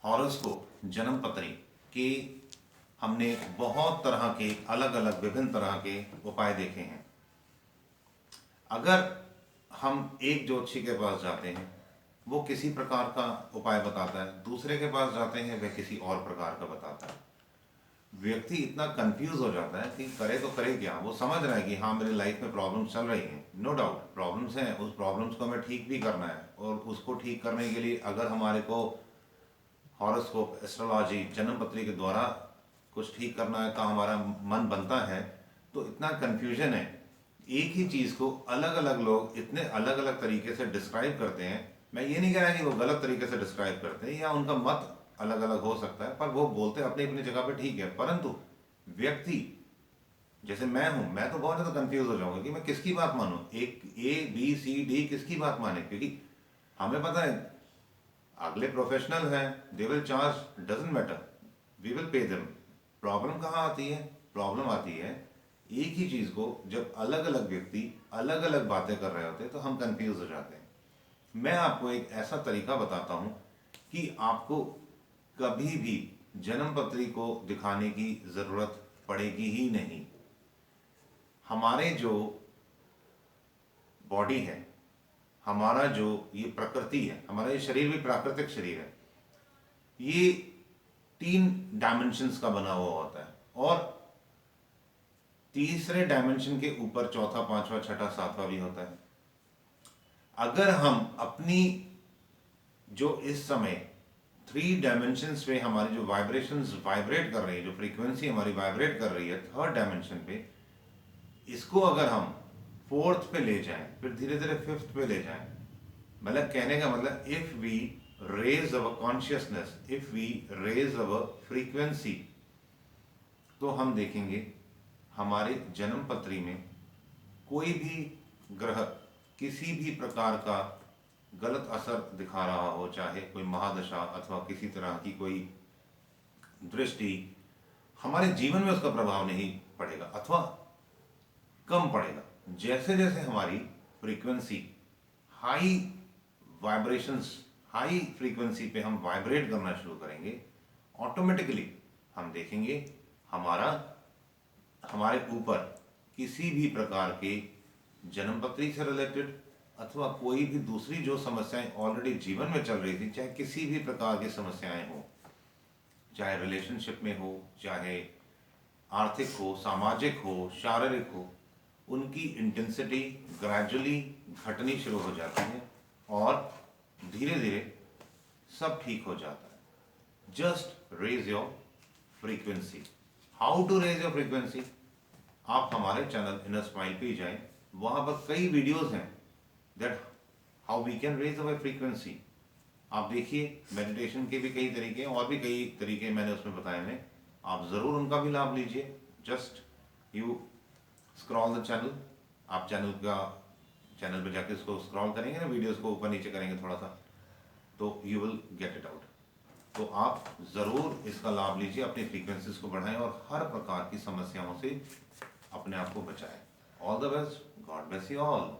Horoscope जन्म पत्री के हमने बहुत तरह के अलग अलग विभिन्न तरह के उपाय देखे हैं। अगर हम एक ज्योतिषी के पास जाते हैं, वो किसी प्रकार का उपाय बताता है, दूसरे के पास जाते हैं वह किसी और प्रकार का बताता है। व्यक्ति इतना कंफ्यूज हो जाता है कि करे तो करे क्या। वो समझ रहा है कि हाँ मेरी लाइफ में प्रॉब्लम्स चल रही हैं, नो डाउट प्रॉब्लम्स हैं, उस प्रॉब्लम्स को हमें ठीक भी करना है और उसको ठीक करने के लिए अगर हमारे को हॉरोस्कोप एस्ट्रोलॉजी जन्म पत्री के द्वारा कुछ ठीक करना है तो हमारा मन बनता है। तो इतना कन्फ्यूजन है, एक ही चीज़ को अलग अलग लोग इतने अलग अलग तरीके से डिस्क्राइब करते हैं। मैं ये नहीं कह रहा कि वो गलत तरीके से डिस्क्राइब करते हैं या उनका मत अलग अलग हो सकता है, पर वो बोलते अपनी अपनी जगह पे ठीक है। परंतु व्यक्ति जैसे मैं हूं, मैं तो बहुत ज़्यादा कंफ्यूज हो जाऊंगा कि मैं किसकी बात मानूं, एक ए बी सी डी किसकी बात माने। क्योंकि हमें पता है अगले प्रोफेशनल हैं, they will charge, doesn't matter, we will pay them. Problem कहाँ आती है? प्रॉब्लम आती है एक ही चीज़ को जब अलग अलग व्यक्ति अलग अलग बातें कर रहे होते हैं तो हम कंफ्यूज हो जाते हैं। मैं आपको एक ऐसा तरीका बताता हूं कि आपको कभी भी जन्म पत्री को दिखाने की ज़रूरत पड़ेगी ही नहीं। हमारे जो बॉडी है, हमारा जो ये प्रकृति है, हमारा ये शरीर भी प्राकृतिक शरीर है, ये 3 डायमेंशंस का बना हुआ होता है और तीसरे डायमेंशन के ऊपर चौथा, पांचवा, छठा, सातवां भी होता है। अगर हम अपनी जो इस समय 3 डायमेंशंस पे हमारी जो वाइब्रेशंस वाइब्रेट कर रही है, जो फ्रीक्वेंसी हमारी वाइब्रेट कर रही है थर्ड डायमेंशन पे, इसको अगर हम फोर्थ पे ले जाएं, फिर धीरे धीरे फिफ्थ पे ले जाएं, मतलब कहने का मतलब if we raise our consciousness, if we raise our frequency, तो हम देखेंगे हमारे जन्म पत्री में कोई भी ग्रह किसी भी प्रकार का गलत असर दिखा रहा हो, चाहे कोई महादशा अथवा किसी तरह की कोई दृष्टि, हमारे जीवन में उसका प्रभाव नहीं पड़ेगा अथवा कम पड़ेगा। जैसे जैसे हमारी frequency high vibrations, high frequency पे हम वाइब्रेट करना शुरू करेंगे, ऑटोमेटिकली हम देखेंगे हमारे ऊपर किसी भी प्रकार के जन्म पत्री से रिलेटेड अथवा कोई भी दूसरी जो समस्याएं ऑलरेडी जीवन में चल रही थी, चाहे किसी भी प्रकार की समस्याएं हो, चाहे रिलेशनशिप में हो, चाहे आर्थिक हो, सामाजिक हो, शारीरिक हो, उनकी इंटेंसिटी ग्रेजुअली घटनी शुरू हो जाती है और धीरे धीरे सब ठीक हो जाता है। Just raise your frequency. How to raise your frequency? आप हमारे चैनल इनर स्माइल पे जाएं, वहां पर कई वीडियोस हैं that how we can raise our frequency. आप देखिए, मेडिटेशन के भी कई तरीके हैं और भी कई तरीके मैंने उसमें बताए हैं, आप ज़रूर उनका भी लाभ लीजिए। Just you scroll the channel, आप चैनल पे जाके उसको स्क्रॉल करेंगे ना, वीडियोस को ऊपर नीचे करेंगे थोड़ा सा, तो you will get it out. तो आप ज़रूर इसका लाभ लीजिए, अपनी फ्रीक्वेंसीज को बढ़ाएं और हर प्रकार की समस्याओं से अपने आप को बचाएं। All the best, God bless you all.